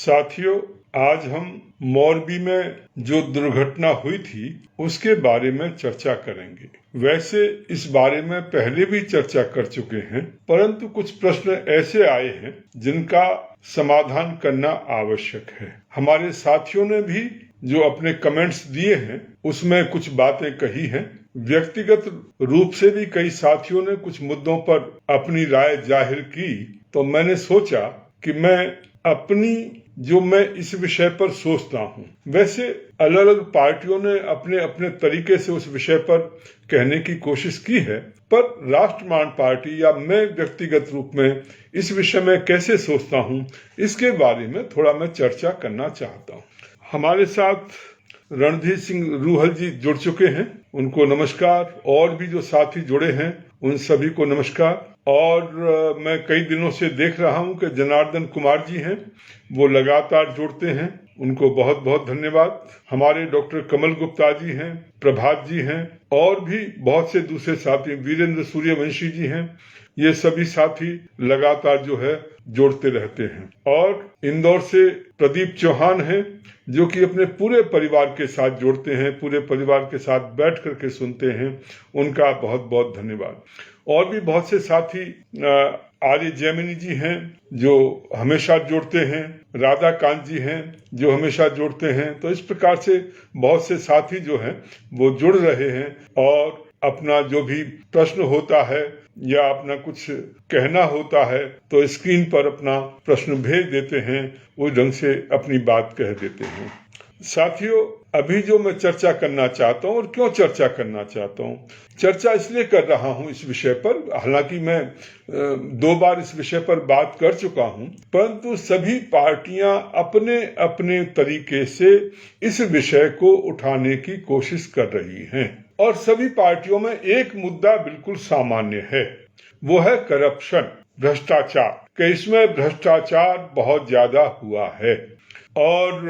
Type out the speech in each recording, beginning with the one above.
साथियों, आज हम मोरबी में जो दुर्घटना हुई थी उसके बारे में चर्चा करेंगे। वैसे इस बारे में पहले भी चर्चा कर चुके हैं, परंतु कुछ प्रश्न ऐसे आए हैं जिनका समाधान करना आवश्यक है। हमारे साथियों ने भी जो अपने कमेंट्स दिए हैं उसमें कुछ बातें कही हैं। व्यक्तिगत रूप से भी कई साथियों ने कुछ मुद्दों पर अपनी राय जाहिर की, तो मैंने सोचा कि मैं इस विषय पर सोचता हूँ। वैसे अलग अलग पार्टियों ने अपने अपने तरीके से उस विषय पर कहने की कोशिश की है, पर राष्ट्रमान पार्टी या मैं व्यक्तिगत रूप में इस विषय में कैसे सोचता हूँ, इसके बारे में थोड़ा मैं चर्चा करना चाहता हूँ। हमारे साथ रणधीर सिंह रूहल जी जुड़ चुके हैं, उनको नमस्कार। और भी जो साथी जुड़े हैं उन सभी को नमस्कार। और मैं कई दिनों से देख रहा हूं कि जनार्दन कुमार जी हैं, वो लगातार जुड़ते हैं, उनको बहुत बहुत धन्यवाद। हमारे डॉक्टर कमल गुप्ता जी हैं, प्रभात जी हैं, और भी बहुत से दूसरे साथी, वीरेंद्र सूर्यवंशी जी हैं। ये सभी साथी लगातार जो है जोड़ते रहते हैं। और इंदौर से प्रदीप चौहान हैं, जो कि अपने पूरे परिवार के साथ जोड़ते हैं, पूरे परिवार के साथ बैठ करके सुनते हैं, उनका बहुत बहुत धन्यवाद। और भी बहुत से साथी, आर्य जैमिनी जी हैं जो हमेशा जोड़ते हैं, राधा कांत जी हैं जो हमेशा जोड़ते हैं। तो इस प्रकार से बहुत से साथी जो हैं वो जुड़ रहे हैं और अपना जो भी प्रश्न होता है या अपना कुछ कहना होता है तो स्क्रीन पर अपना प्रश्न भेज देते हैं, उस ढंग से अपनी बात कह देते हैं। साथियों, अभी जो मैं चर्चा करना चाहता हूँ और क्यों चर्चा करना चाहता हूँ, चर्चा इसलिए कर रहा हूँ इस विषय पर, हालांकि मैं 2 बार इस विषय पर बात कर चुका हूँ, परंतु सभी पार्टियां अपने अपने तरीके से इस विषय को उठाने की कोशिश कर रही हैं। और सभी पार्टियों में एक मुद्दा बिल्कुल सामान्य है, वो है करप्शन, भ्रष्टाचार, कि इसमें भ्रष्टाचार बहुत ज्यादा हुआ है और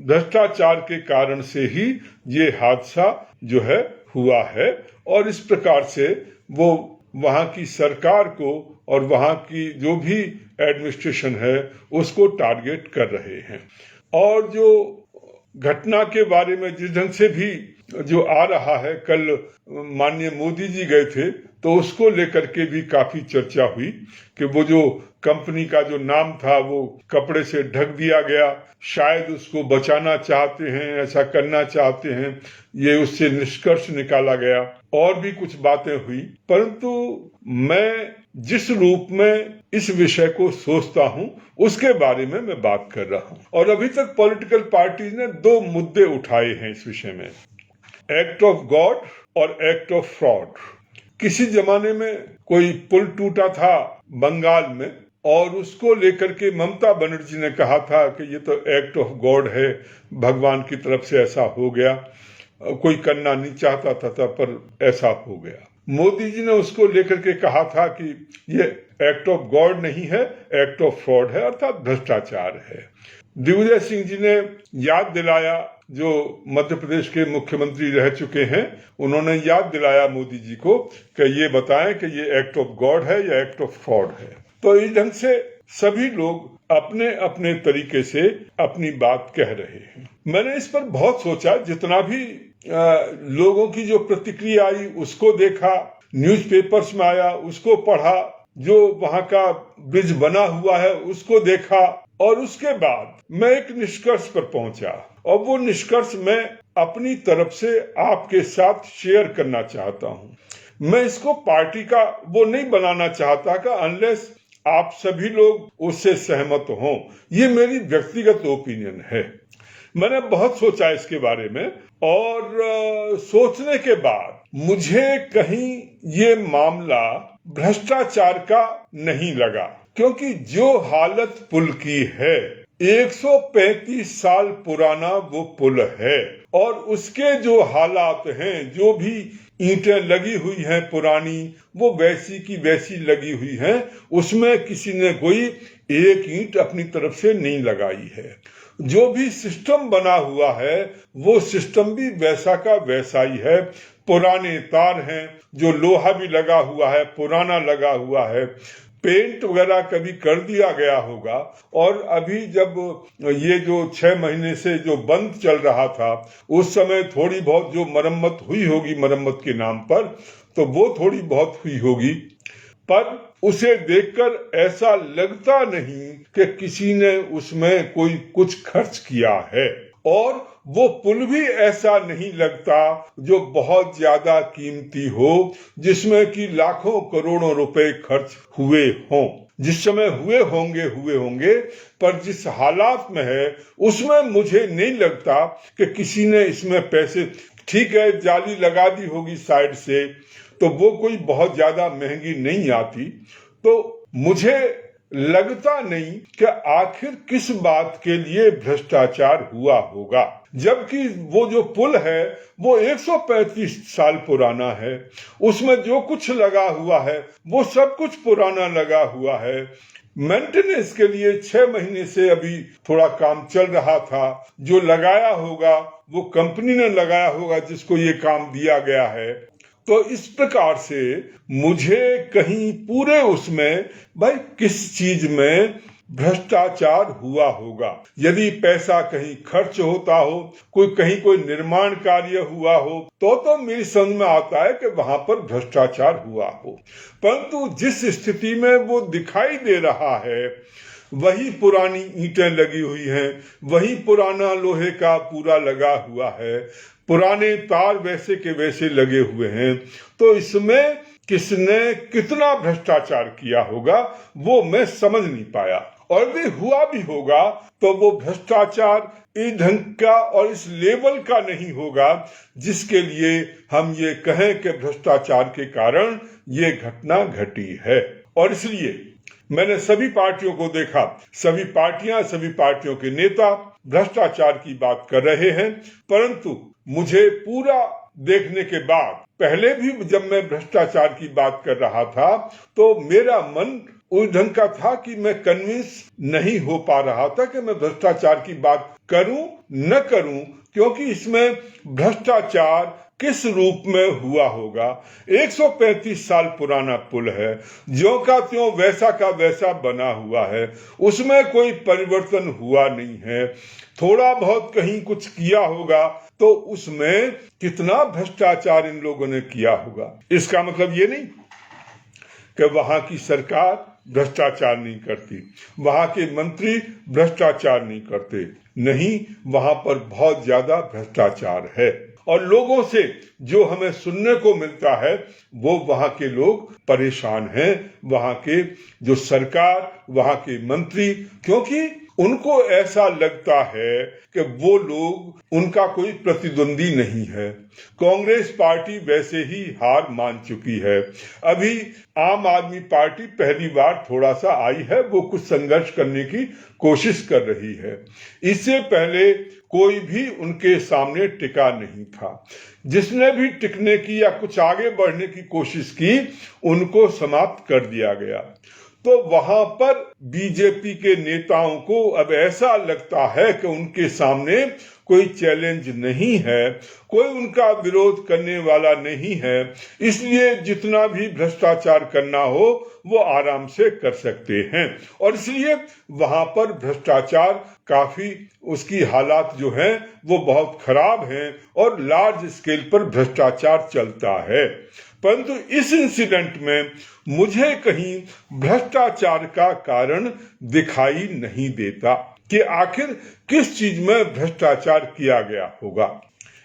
भ्रष्टाचार के कारण से ही ये हादसा जो है हुआ है। और इस प्रकार से वो वहाँ की सरकार को और वहाँ की जो भी एडमिनिस्ट्रेशन है उसको टारगेट कर रहे हैं। और जो घटना के बारे में जिस ढंग से भी जो आ रहा है, कल माननीय मोदी जी गए थे तो उसको लेकर के भी काफी चर्चा हुई कि वो जो कंपनी का जो नाम था वो कपड़े से ढक दिया गया, शायद उसको बचाना चाहते हैं, ऐसा करना चाहते हैं, ये उससे निष्कर्ष निकाला गया। और भी कुछ बातें हुई, परंतु मैं जिस रूप में इस विषय को सोचता हूं उसके बारे में मैं बात कर रहा हूं। और अभी तक पॉलिटिकल पार्टीज ने 2 मुद्दे उठाए हैं इस विषय में, एक्ट ऑफ गॉड और एक्ट ऑफ फ्रॉड। किसी जमाने में कोई पुल टूटा था बंगाल में और उसको लेकर के ममता बनर्जी ने कहा था कि ये तो एक्ट ऑफ गॉड है, भगवान की तरफ से ऐसा हो गया, कोई करना नहीं चाहता था पर ऐसा हो गया। मोदी जी ने उसको लेकर के कहा था कि ये एक्ट ऑफ गॉड नहीं है, एक्ट ऑफ फ्रॉड है, अर्थात भ्रष्टाचार है। दिग्विजय सिंह जी ने याद दिलाया, जो मध्य प्रदेश के मुख्यमंत्री रह चुके हैं, उन्होंने याद दिलाया मोदी जी को कि ये बताएं कि ये एक्ट ऑफ गॉड है या एक्ट ऑफ फ्रॉड है। तो इस ढंग से सभी लोग अपने अपने तरीके से अपनी बात कह रहे हैं। मैंने इस पर बहुत सोचा, जितना भी लोगों की जो प्रतिक्रिया आई उसको देखा, न्यूज़पेपर्स में आया उसको पढ़ा, जो वहां का ब्रिज बना हुआ है उसको देखा, और उसके बाद मैं एक निष्कर्ष पर पहुंचा। और वो निष्कर्ष मैं अपनी तरफ से आपके साथ शेयर करना चाहता हूं। मैं इसको पार्टी का वो नहीं बनाना चाहता कि अनलेस आप सभी लोग उससे सहमत हों। ये मेरी व्यक्तिगत ओपिनियन है। मैंने बहुत सोचा इसके बारे में और सोचने के बाद मुझे कहीं ये मामला भ्रष्टाचार का नहीं लगा, क्योंकि जो हालत पुल की है, 135 साल पुराना वो पुल है और उसके जो हालात हैं, जो भी ईंटें लगी हुई हैं पुरानी, वो वैसी की वैसी लगी हुई हैं, उसमें किसी ने कोई एक ईंट अपनी तरफ से नहीं लगाई है। जो भी सिस्टम बना हुआ है वो सिस्टम भी वैसा का वैसा ही है। पुराने तार हैं, जो लोहा भी लगा हुआ है पुराना लगा हुआ है, पेंट वगैरह कभी कर दिया गया होगा। और अभी जब ये जो 6 महीने से जो बंद चल रहा था, उस समय थोड़ी बहुत जो मरम्मत हुई होगी मरम्मत के नाम पर, तो वो थोड़ी बहुत हुई होगी, पर उसे देखकर ऐसा लगता नहीं कि किसी ने उसमें कोई कुछ खर्च किया है। और वो पुल भी ऐसा नहीं लगता जो बहुत ज्यादा कीमती हो, जिसमें कि लाखों करोड़ों रुपए खर्च हुए हों। जिस समय हुए होंगे, पर जिस हालात में है उसमें मुझे नहीं लगता कि किसी ने इसमें पैसे, ठीक है जाली लगा दी होगी साइड से, तो वो कोई बहुत ज्यादा महंगी नहीं आती। तो मुझे लगता नहीं कि आखिर किस बात के लिए भ्रष्टाचार हुआ होगा, जबकि वो जो पुल है वो 135 साल पुराना है। उसमें जो कुछ लगा हुआ है वो सब कुछ पुराना लगा हुआ है। मेंटेनेंस के लिए 6 महीने से अभी थोड़ा काम चल रहा था। जो लगाया होगा वो कंपनी ने लगाया होगा जिसको ये काम दिया गया है। तो इस प्रकार से मुझे कहीं पूरे उसमें भाई किस चीज में भ्रष्टाचार हुआ होगा। यदि पैसा कहीं खर्च होता हो, कहीं कोई निर्माण कार्य हुआ हो, तो मेरी समझ में आता है कि वहां पर भ्रष्टाचार हुआ हो। परंतु जिस स्थिति में वो दिखाई दे रहा है, वही पुरानी ईंटें लगी हुई हैं, वही पुराना लोहे का पूरा लगा हुआ है, पुराने तार वैसे के वैसे लगे हुए हैं, तो इसमें किसने कितना भ्रष्टाचार किया होगा वो मैं समझ नहीं पाया। और भी हुआ भी होगा तो वो भ्रष्टाचार इस ढंग का और इस लेवल का नहीं होगा जिसके लिए हम ये कहें कि भ्रष्टाचार के कारण ये घटना घटी है। और इसलिए मैंने सभी पार्टियों को देखा, सभी पार्टियों के नेता भ्रष्टाचार की बात कर रहे हैं, परंतु मुझे पूरा देखने के बाद, पहले भी जब मैं भ्रष्टाचार की बात कर रहा था तो मेरा मन उस ढंग का था कि मैं कन्विंस नहीं हो पा रहा था कि मैं भ्रष्टाचार की बात करूं न करूं, क्योंकि इसमें भ्रष्टाचार किस रूप में हुआ होगा। 135 साल पुराना पुल है, ज्यों का त्यों वैसा का वैसा बना हुआ है, उसमें कोई परिवर्तन हुआ नहीं है। थोड़ा बहुत कहीं कुछ किया होगा तो उसमें कितना भ्रष्टाचार इन लोगों ने किया होगा। इसका मतलब ये नहीं कि वहां की सरकार भ्रष्टाचार नहीं करती, वहां के मंत्री भ्रष्टाचार नहीं करते, नहीं, वहां पर बहुत ज्यादा भ्रष्टाचार है। और लोगों से जो हमें सुनने को मिलता है वो वहां के लोग परेशान हैं, वहां के जो सरकार, वहां के मंत्री, क्योंकि उनको ऐसा लगता है कि वो लोग, उनका कोई प्रतिद्वंदी नहीं है। कांग्रेस पार्टी वैसे ही हार मान चुकी है। अभी आम आदमी पार्टी पहली बार थोड़ा सा आई है, वो कुछ संघर्ष करने की कोशिश कर रही है। इससे पहले कोई भी उनके सामने टिका नहीं था। जिसने भी टिकने की या कुछ आगे बढ़ने की कोशिश की, उनको समाप्त कर दिया गया। तो वहां पर बीजेपी के नेताओं को अब ऐसा लगता है कि उनके सामने कोई चैलेंज नहीं है, कोई उनका विरोध करने वाला नहीं है, इसलिए जितना भी भ्रष्टाचार करना हो वो आराम से कर सकते हैं। और इसलिए वहां पर भ्रष्टाचार काफी, उसकी हालात जो हैं वो बहुत खराब हैं और लार्ज स्केल पर भ्रष्टाचार चलता है। परंतु इस इंसिडेंट में मुझे कहीं भ्रष्टाचार का कारण दिखाई नहीं देता कि आखिर किस चीज में भ्रष्टाचार किया गया होगा।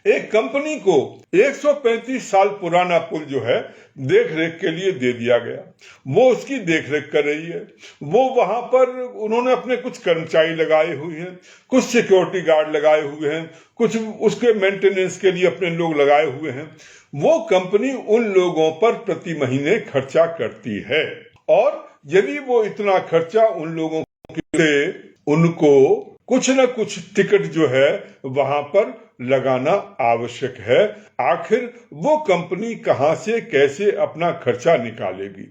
एक कंपनी को 135 साल पुराना पुल जो है देख रेख के लिए दे दिया गया, वो उसकी देख रेख कर रही है। वो वहां पर उन्होंने अपने कुछ कर्मचारी लगाए हुए हैं, कुछ सिक्योरिटी गार्ड लगाए हुए हैं, कुछ उसके मेंटेनेंस के लिए अपने लोग लगाए हुए हैं। वो कंपनी उन लोगों पर प्रति महीने खर्चा करती है, और यदि वो इतना खर्चा उन लोगों के, उनको कुछ न कुछ टिकट जो है वहां पर लगाना आवश्यक है। आखिर वो कंपनी कहां से कैसे अपना खर्चा निकालेगी।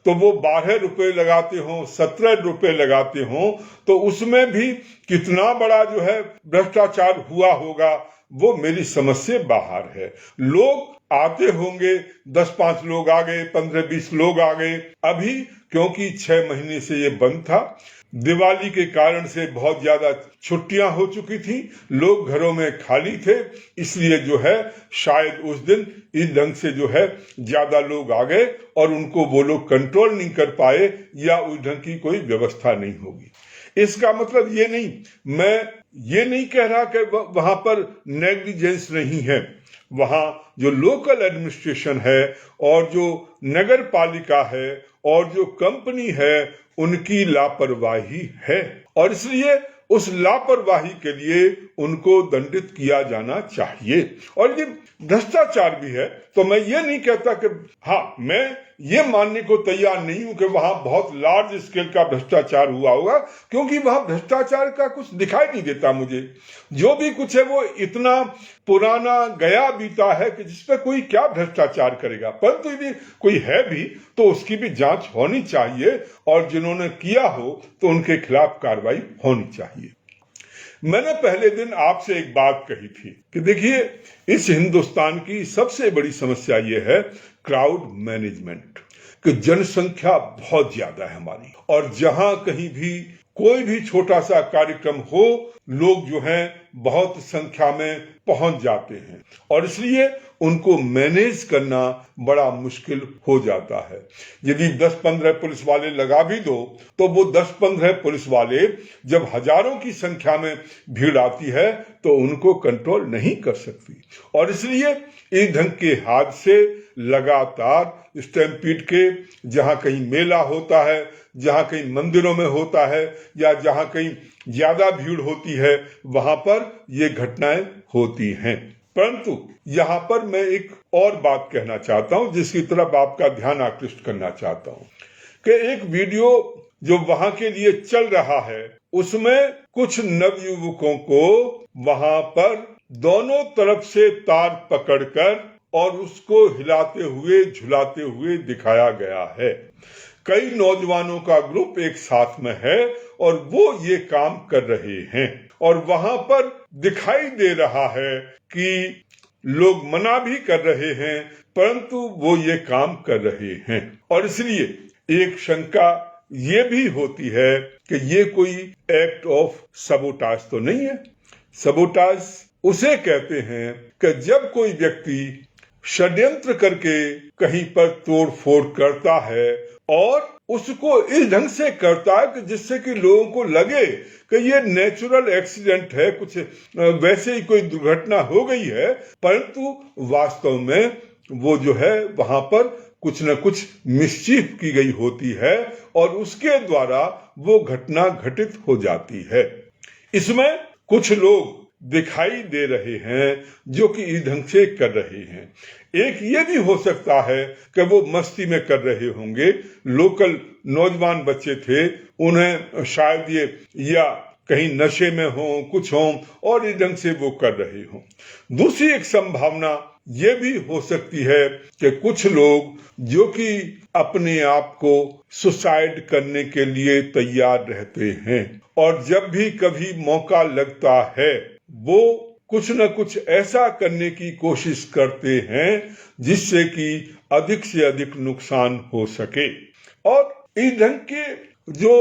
तो वो 12 रुपए लगाते हो, 17 रुपए लगाते हो, तो उसमें भी कितना बड़ा जो है भ्रष्टाचार हुआ होगा वो मेरी समझ से बाहर है। लोग आते होंगे, 10-5 लोग आ गए, 15-20 लोग आ गए। अभी क्योंकि 6 महीने से ये बंद था, दिवाली के कारण से बहुत ज्यादा छुट्टियां हो चुकी थी, लोग घरों में खाली थे, इसलिए जो है शायद उस दिन इस ढंग से जो है ज्यादा लोग आ गए और उनको वो लोग कंट्रोल नहीं कर पाए या उस ढंग की कोई व्यवस्था नहीं होगी। इसका मतलब ये नहीं, मैं ये नहीं कह रहा कि वहां पर नेग्लिजेंस नहीं है। वहां जो लोकल एडमिनिस्ट्रेशन है और जो नगर पालिका है और जो कंपनी है, उनकी लापरवाही है और इसलिए उस लापरवाही के लिए उनको दंडित किया जाना चाहिए। और ये भ्रष्टाचार भी है, तो मैं ये नहीं कहता कि हाँ, मैं ये मानने को तैयार नहीं हूं कि वहां बहुत लार्ज स्केल का भ्रष्टाचार हुआ होगा, क्योंकि वहां भ्रष्टाचार का कुछ दिखाई नहीं देता मुझे। जो भी कुछ है वो इतना पुराना गया बीता है कि जिस पर कोई क्या भ्रष्टाचार करेगा, परंतु यदि कोई है भी तो उसकी भी जांच होनी चाहिए और जिन्होंने किया हो तो उनके खिलाफ कार्रवाई होनी चाहिए। मैंने पहले दिन आपसे एक बात कही थी कि देखिए, इस हिंदुस्तान की सबसे बड़ी समस्या ये है क्राउड मैनेजमेंट, कि जनसंख्या बहुत ज्यादा है हमारी और जहां कहीं भी कोई भी छोटा सा कार्यक्रम हो, लोग जो हैं बहुत संख्या में पहुंच जाते हैं और इसलिए उनको मैनेज करना बड़ा मुश्किल हो जाता है। यदि 10-15 पुलिस वाले लगा भी दो तो वो 10-15 पुलिस वाले जब हजारों की संख्या में भीड़ आती है तो उनको कंट्रोल नहीं कर सकती और इसलिए इस ढंग के हादसे लगातार स्टैम्पीड के, जहां कहीं मेला होता है, जहां कहीं मंदिरों में होता है या जहां कहीं ज्यादा भीड़ होती है, वहां पर ये घटनाएं होती हैं। परंतु यहां पर मैं एक और बात कहना चाहता हूं जिसकी तरफ आपका ध्यान आकृष्ट करना चाहता हूं कि एक वीडियो जो वहां के लिए चल रहा है उसमें कुछ नवयुवकों को वहां पर दोनों तरफ से तार पकड़कर और उसको हिलाते हुए झुलाते हुए दिखाया गया है। कई नौजवानों का ग्रुप एक साथ में है और वो ये काम कर रहे हैं और वहां पर दिखाई दे रहा है कि लोग मना भी कर रहे हैं परंतु वो ये काम कर रहे हैं और इसलिए एक शंका ये भी होती है कि ये कोई एक्ट ऑफ सबोटाज तो नहीं है। सबोटाज उसे कहते हैं कि जब कोई व्यक्ति षड्यंत्र करके कहीं पर तोड़ फोड़ करता है और उसको इस ढंग से करता है कि जिससे कि लोगों को लगे कि ये नेचुरल एक्सीडेंट है, कुछ वैसे ही कोई दुर्घटना हो गई है, परंतु वास्तव में वो जो है वहां पर कुछ न कुछ मिसचीफ की गई होती है और उसके द्वारा वो घटना घटित हो जाती है। इसमें कुछ लोग दिखाई दे रहे हैं जो कि इस ढंग से कर रहे हैं। एक ये भी हो सकता है कि वो मस्ती में कर रहे होंगे, लोकल नौजवान बच्चे थे, उन्हें शायद ये या कहीं नशे में हो, कुछ हो और इस ढंग से वो कर रहे हों। दूसरी एक संभावना ये भी हो सकती है कि कुछ लोग जो कि अपने आप को सुसाइड करने के लिए तैयार रहते हैं और जब भी कभी मौका लगता है वो कुछ न कुछ ऐसा करने की कोशिश करते हैं जिससे कि अधिक से अधिक नुकसान हो सके और इस ढंग के जो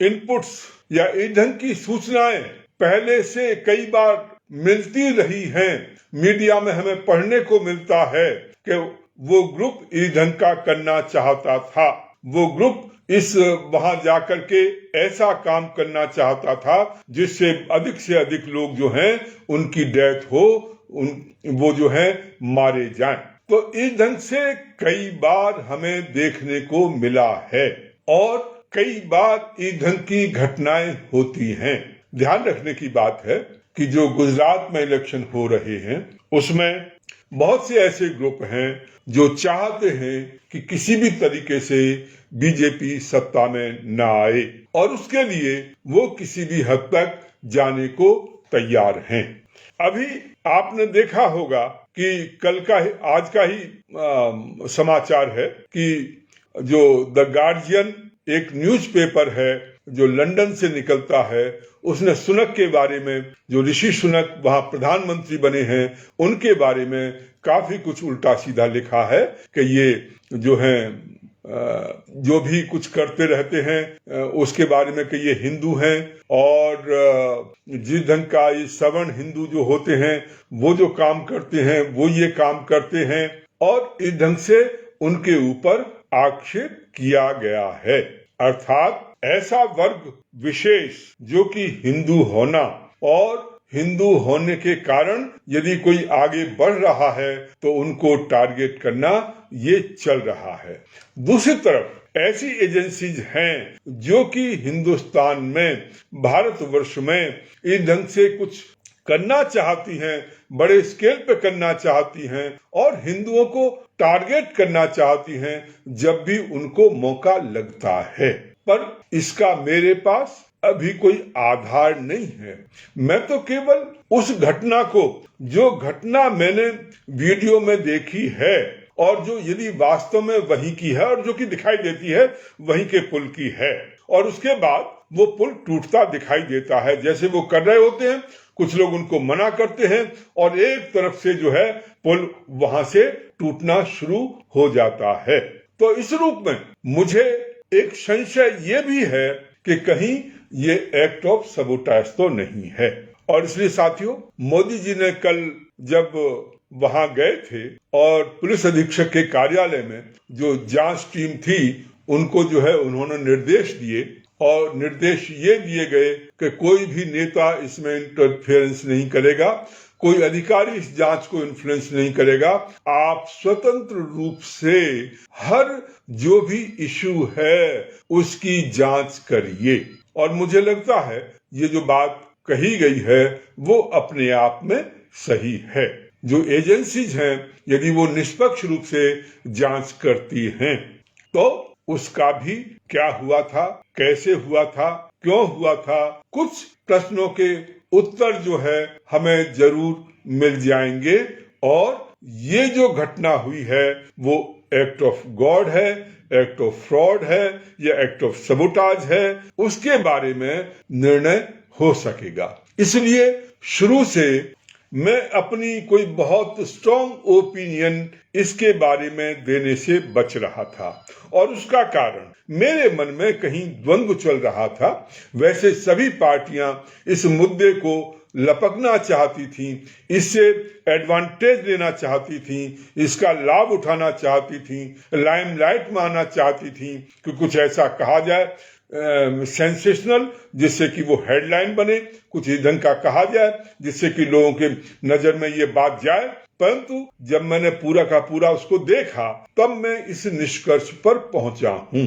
इनपुट्स या इस ढंग की सूचनाएं पहले से कई बार मिलती रही हैं, मीडिया में हमें पढ़ने को मिलता है कि वो ग्रुप इस ढंग का करना चाहता था, वो ग्रुप इस वहां जाकर के ऐसा काम करना चाहता था जिससे अधिक से अधिक लोग जो हैं उनकी डेथ हो, वो जो है मारे जाएं। तो इस ढंग से कई बार हमें देखने को मिला है और कई बार इस ढंग की घटनाएं होती हैं। ध्यान रखने की बात है कि जो गुजरात में इलेक्शन हो रहे हैं उसमें बहुत से ऐसे ग्रुप हैं जो चाहते हैं कि किसी भी तरीके से बीजेपी सत्ता में न आए और उसके लिए वो किसी भी हद तक जाने को तैयार हैं। अभी आपने देखा होगा कि आज का ही समाचार है कि जो द गार्जियन एक न्यूज़पेपर है जो लंदन से निकलता है, उसने सुनक के बारे में, जो ऋषि सुनक वहां प्रधानमंत्री बने हैं, उनके बारे में काफी कुछ उल्टा सीधा लिखा है कि ये जो है जो भी कुछ करते रहते हैं उसके बारे में कि ये हिंदू हैं, और जिस ढंग का ये सवर्ण हिंदू जो होते हैं वो जो काम करते हैं वो ये काम करते हैं, और इस ढंग से उनके ऊपर आक्षेप किया गया है। अर्थात ऐसा वर्ग विशेष जो कि हिंदू होना और हिंदू होने के कारण यदि कोई आगे बढ़ रहा है तो उनको टारगेट करना ये चल रहा है। दूसरी तरफ ऐसी एजेंसीज हैं जो कि हिंदुस्तान में, भारतवर्ष में इस ढंग से कुछ करना चाहती हैं, बड़े स्केल पे करना चाहती हैं और हिंदुओं को टारगेट करना चाहती हैं जब भी उनको मौका लगता है। पर इसका मेरे पास अभी कोई आधार नहीं है। मैं तो केवल उस घटना को, जो घटना मैंने वीडियो में देखी है और जो यदि वास्तव में वहीं की है और जो कि दिखाई देती है वहीं के पुल की है, और उसके बाद वो पुल टूटता दिखाई देता है। जैसे वो कर रहे होते हैं, कुछ लोग उनको मना करते हैं और एक तरफ से जो है पुल वहां से टूटना शुरू हो जाता है। तो इस रूप में मुझे एक संशय ये भी है कि कहीं ये एक्ट ऑफ सबोटाज तो नहीं है। और इसलिए साथियों, मोदी जी ने कल जब वहां गए थे और पुलिस अधीक्षक के कार्यालय में जो जांच टीम थी उनको जो है उन्होंने निर्देश दिए, और निर्देश ये दिए गए कि कोई भी नेता इसमें इंटरफेरेंस नहीं करेगा, कोई अधिकारी इस जांच को इन्फ्लुएंस नहीं करेगा, आप स्वतंत्र रूप से हर जो भी इशू है उसकी जांच करिए। और मुझे लगता है ये जो बात कही गई है वो अपने आप में सही है। जो एजेंसीज हैं यदि वो निष्पक्ष रूप से जांच करती हैं तो उसका भी क्या हुआ था, कैसे हुआ था, क्यों हुआ था, कुछ प्रश्नों के उत्तर जो है हमें जरूर मिल जाएंगे। और ये जो घटना हुई है वो एक्ट ऑफ गॉड है, एक्ट ऑफ फ्रॉड है या एक्ट ऑफ सबोटाज है, उसके बारे में निर्णय हो सकेगा। इसलिए शुरू से मैं अपनी कोई बहुत स्ट्रॉन्ग ओपिनियन इसके बारे में देने से बच रहा था, और उसका कारण मेरे मन में कहीं द्वंद्व चल रहा था। वैसे सभी पार्टियां इस मुद्दे को लपकना चाहती थीं, इससे एडवांटेज लेना चाहती थीं, इसका लाभ उठाना चाहती थीं, लाइमलाइट में आना चाहती थीं कि कुछ ऐसा कहा जाए सेंसेशनल जिससे कि वो हेडलाइन बने, कुछ इस ढंग का कहा जाए जिससे कि लोगों के नजर में ये बात जाए। परंतु जब मैंने पूरा का पूरा उसको देखा तब मैं इस निष्कर्ष पर पहुंचा हूं।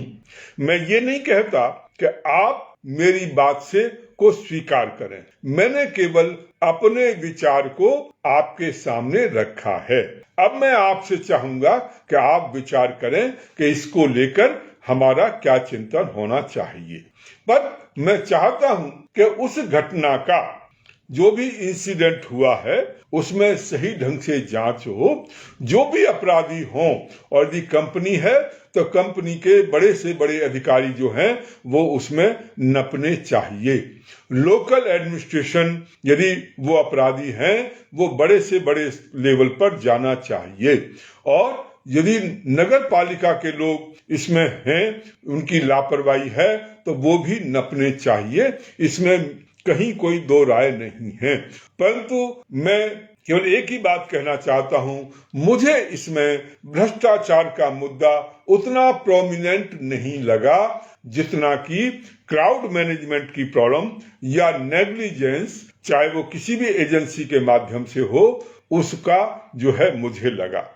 मैं ये नहीं कहता कि आप मेरी बात से को स्वीकार करें, मैंने केवल अपने विचार को आपके सामने रखा है। अब मैं आपसे चाहूंगा कि आप विचार करें कि इसको लेकर हमारा क्या चिंतन होना चाहिए। पर मैं चाहता हूं कि उस घटना का जो भी इंसिडेंट हुआ है उसमें सही ढंग से जांच हो, जो भी अपराधी हों, और यदि कंपनी है तो कंपनी के बड़े से बड़े अधिकारी जो हैं वो उसमें नपने चाहिए। लोकल एडमिनिस्ट्रेशन यदि वो अपराधी हैं वो बड़े से बड़े लेवल पर जाना चाहिए, और यदि नगर पालिका के लोग इसमें हैं, उनकी लापरवाही है तो वो भी नपने चाहिए। इसमें कहीं कोई दो राय नहीं है। परंतु मैं केवल एक ही बात कहना चाहता हूं, मुझे इसमें भ्रष्टाचार का मुद्दा उतना प्रोमिनेंट नहीं लगा जितना कि क्राउड मैनेजमेंट की प्रॉब्लम या नेग्लिजेंस, चाहे वो किसी भी एजेंसी के माध्यम से हो, उसका जो है मुझे लगा।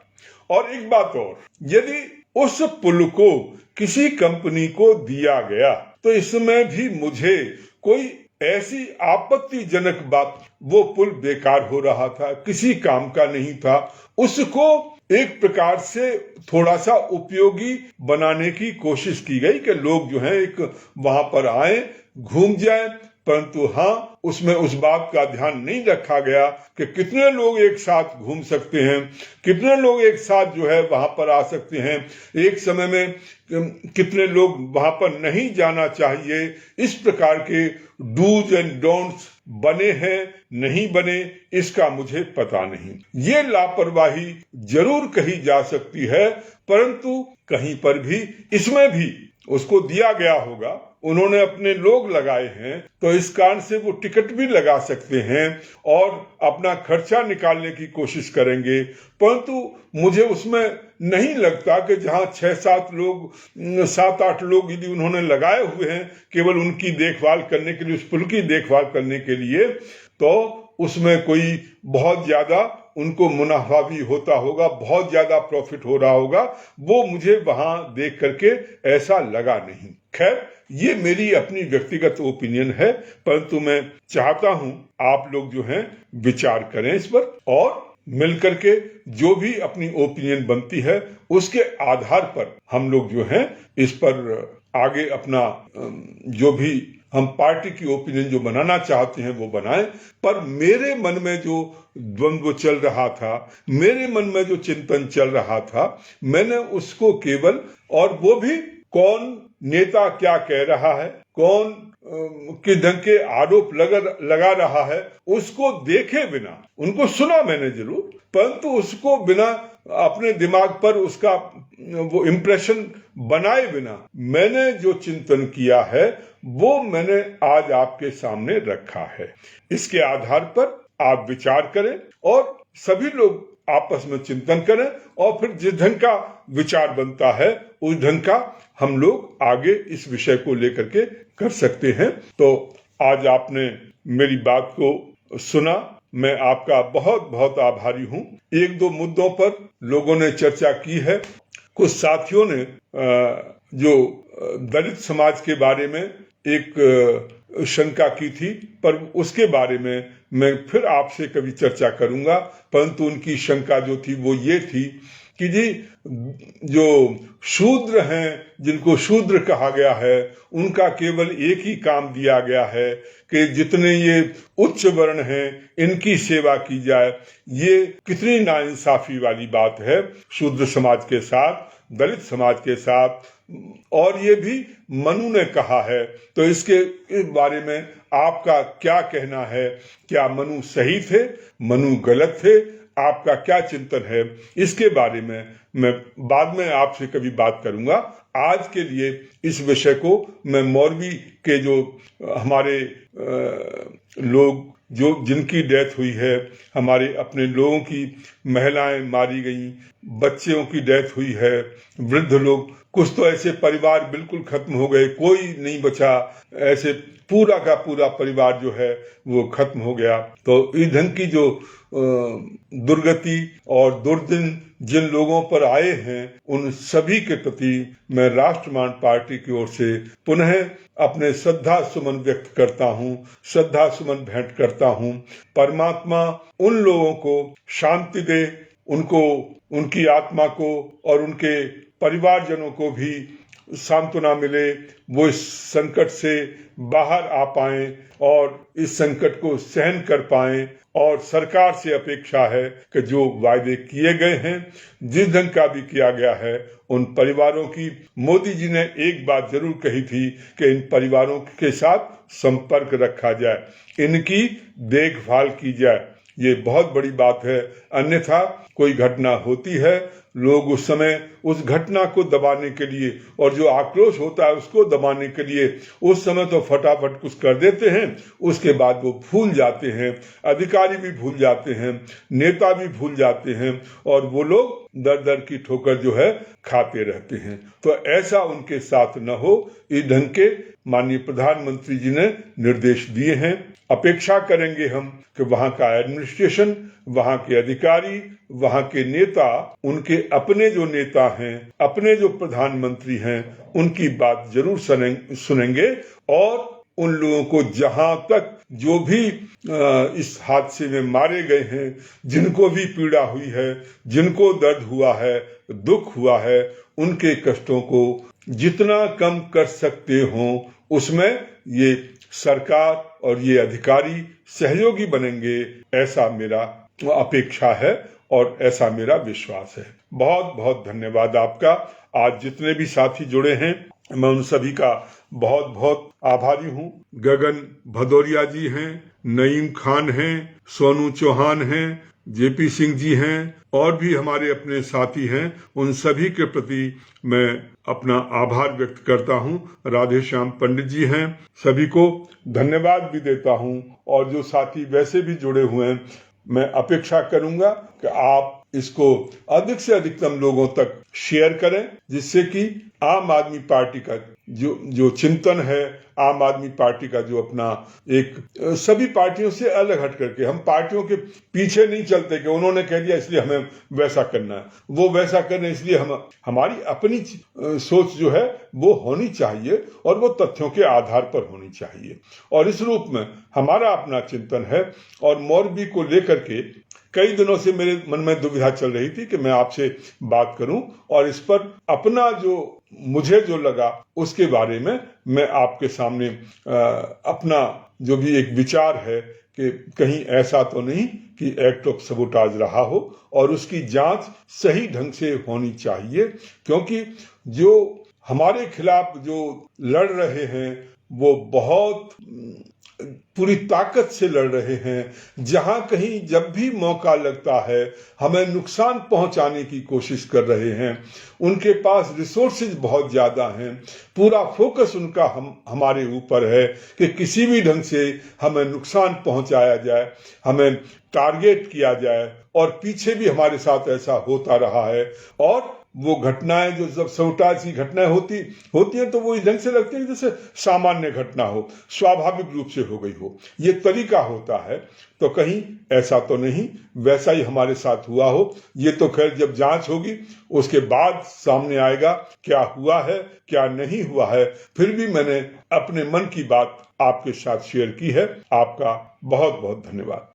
और एक बात और, यदि उस पुल को किसी कंपनी को दिया गया तो इसमें भी मुझे कोई ऐसी आपत्तिजनक बात, वो पुल बेकार हो रहा था, किसी काम का नहीं था, उसको एक प्रकार से थोड़ा सा उपयोगी बनाने की कोशिश की गई कि लोग जो हैं एक वहां पर आए, घूम जाएं, परंतु हाँ, उसमें उस बात का ध्यान नहीं रखा गया कि कितने लोग एक साथ घूम सकते हैं, कितने लोग एक साथ जो है वहां पर आ सकते हैं, एक समय में कितने लोग वहां पर नहीं जाना चाहिए। इस प्रकार के डूज एंड डोंट्स बने हैं नहीं बने, इसका मुझे पता नहीं। ये लापरवाही जरूर कही जा सकती है, परंतु कहीं पर भी इसमें भी उसको दिया गया होगा, उन्होंने अपने लोग लगाए हैं, तो इस कारण से वो टिकट भी लगा सकते हैं और अपना खर्चा निकालने की कोशिश करेंगे। परंतु मुझे उसमें नहीं लगता कि जहां 6-7 लोग 7-8 लोग यदि उन्होंने लगाए हुए हैं केवल उनकी देखभाल करने के लिए, उस पुल की देखभाल करने के लिए, तो उसमें कोई बहुत ज्यादा उनको मुनाफा भी होता होगा, बहुत ज्यादा प्रॉफिट हो रहा होगा, वो मुझे वहां देख करके ऐसा लगा नहीं। खैर, ये मेरी अपनी व्यक्तिगत ओपिनियन है, परंतु मैं चाहता हूं आप लोग जो हैं विचार करें इस पर और मिलकर के जो भी अपनी ओपिनियन बनती है उसके आधार पर हम लोग जो हैं इस पर आगे अपना जो भी हम पार्टी की ओपिनियन जो बनाना चाहते हैं वो बनाएं। पर मेरे मन में जो द्वंद्व चल रहा था, मेरे मन में जो चिंतन चल रहा था, मैंने उसको केवल, और वो भी कौन नेता क्या कह रहा है, कौन किस ढंग के आरोप लगा रहा है, उसको देखे बिना, उनको सुना मैंने जरूर, परंतु उसको बिना अपने दिमाग पर उसका वो इम्प्रेशन बनाए बिना मैंने जो चिंतन किया है वो मैंने आज आपके सामने रखा है। इसके आधार पर आप विचार करें और सभी लोग आपस में चिंतन करें और फिर जिस ढंग का विचार बनता है उस ढंग का हम लोग आगे इस विषय को लेकर के कर सकते हैं। तो आज आपने मेरी बात को सुना, मैं आपका बहुत बहुत आभारी हूं। 1-2 मुद्दों पर लोगों ने चर्चा की है। कुछ साथियों ने जो दलित समाज के बारे में एक शंका की थी, पर उसके बारे में मैं फिर आपसे कभी चर्चा करूंगा। परंतु उनकी शंका जो थी वो ये थी कि जी जो शूद्र हैं, जिनको शूद्र कहा गया है, उनका केवल एक ही काम दिया गया है कि जितने ये उच्च वर्ण हैं इनकी सेवा की जाए। ये कितनी नाइंसाफी वाली बात है शूद्र समाज के साथ, दलित समाज के साथ, और ये भी मनु ने कहा है। तो इसके बारे में आपका क्या कहना है? क्या मनु सही थे, मनु गलत थे? आपका क्या चिंतन है? इसके बारे में मैं बाद में आपसे कभी बात करूंगा। आज के लिए इस विषय को मैं मौलवी के जो हमारे लोग जो जिनकी डेथ हुई है, हमारे अपने लोगों की महिलाएं मारी गई, बच्चों की डेथ हुई है, वृद्ध लोग, कुछ तो ऐसे परिवार बिल्कुल खत्म हो गए, कोई नहीं बचा, ऐसे पूरा का पूरा परिवार जो है वो खत्म हो गया। तो इस ढंग की जो दुर्गति और दुर्दिन जिन लोगों पर आए हैं उन सभी के प्रति मैं राष्ट्रमान पार्टी की ओर से पुनः अपने श्रद्धा सुमन व्यक्त करता हूँ, श्रद्धा सुमन भेंट करता हूँ। परमात्मा उन लोगों को शांति दे, उनको, उनकी आत्मा को और उनके परिवारजनों को भी सांत्वना मिले, वो इस संकट से बाहर आ पाएं और इस संकट को सहन कर पाएं। और सरकार से अपेक्षा है कि जो वायदे किए गए हैं, जिस ढंग का भी किया गया है, उन परिवारों की, मोदी जी ने एक बात जरूर कही थी कि इन परिवारों के साथ संपर्क रखा जाए, इनकी देखभाल की जाए। ये बहुत बड़ी बात है। अन्यथा कोई घटना होती है, लोग उस समय उस घटना को दबाने के लिए और जो आक्रोश होता है उसको दबाने के लिए उस समय तो फटाफट कुछ कर देते हैं, उसके बाद वो भूल जाते हैं, अधिकारी भी भूल जाते हैं, नेता भी भूल जाते हैं और वो लोग दर दर की ठोकर जो है खाते रहते हैं। तो ऐसा उनके साथ न हो, इस ढंग के माननीय प्रधानमंत्री जी ने निर्देश दिए हैं। अपेक्षा करेंगे हम कि वहां का एडमिनिस्ट्रेशन, वहां के अधिकारी, वहां के नेता, उनके अपने जो नेता हैं, अपने जो प्रधानमंत्री हैं, उनकी बात जरूर सुनेंगे और उन लोगों को जहां तक जो भी इस हादसे में मारे गए हैं, जिनको भी पीड़ा हुई है, जिनको दर्द हुआ है, दुख हुआ है, उनके कष्टों को जितना कम कर सकते हो उसमें ये सरकार और ये अधिकारी सहयोगी बनेंगे, ऐसा मेरा अपेक्षा है और ऐसा मेरा विश्वास है। बहुत बहुत धन्यवाद आपका। आज जितने भी साथी जुड़े हैं मैं उन सभी का बहुत बहुत आभारी हूँ। गगन भदौरिया जी हैं, नईम खान हैं, सोनू चौहान हैं, जेपी सिंह जी हैं और भी हमारे अपने साथी हैं। उन सभी के प्रति मैं अपना आभार व्यक्त करता हूं। राधे श्याम पंडित जी हैं, सभी को धन्यवाद भी देता हूं। और जो साथी वैसे भी जुड़े हुए हैं, मैं अपेक्षा करूंगा कि आप इसको अधिक से अधिकतम लोगों तक शेयर करें, जिससे कि आम आदमी पार्टी का जो चिंतन है, आम आदमी पार्टी का जो अपना एक सभी पार्टियों से अलग हट करके, हम पार्टियों के पीछे नहीं चलते कि उन्होंने कह दिया इसलिए हमें वैसा करना है, वो वैसा करना इसलिए हमारी अपनी सोच जो है वो होनी चाहिए और वो तथ्यों के आधार पर होनी चाहिए। और इस रूप में हमारा अपना चिंतन है। और मोरबी को लेकर के कई दिनों से मेरे मन में दुविधा चल रही थी कि मैं आपसे बात करूं और इस पर अपना जो मुझे जो लगा उसके बारे में मैं आपके सामने अपना जो भी एक विचार है कि कहीं ऐसा तो नहीं कि एक्ट ऑफ सबोटाज रहा हो, और उसकी जांच सही ढंग से होनी चाहिए। क्योंकि जो हमारे खिलाफ जो लड़ रहे हैं वो बहुत पूरी ताकत से लड़ रहे हैं। जहां कहीं जब भी मौका लगता है हमें नुकसान पहुंचाने की कोशिश कर रहे हैं। उनके पास रिसोर्सेज बहुत ज्यादा हैं, पूरा फोकस उनका हमारे ऊपर है कि किसी भी ढंग से हमें नुकसान पहुंचाया जाए, हमें टारगेट किया जाए। और पीछे भी हमारे साथ ऐसा होता रहा है। और वो घटनाएं जो जब सबोटाज की घटनाएं होती हैं तो वो इस ढंग से लगती है जैसे सामान्य घटना हो, स्वाभाविक रूप से हो गई हो, ये तरीका होता है। तो कहीं ऐसा तो नहीं वैसा ही हमारे साथ हुआ हो। ये तो खैर जब जांच होगी उसके बाद सामने आएगा क्या हुआ है क्या नहीं हुआ है। फिर भी मैंने अपने मन की बात आपके साथ शेयर की है। आपका बहुत बहुत धन्यवाद।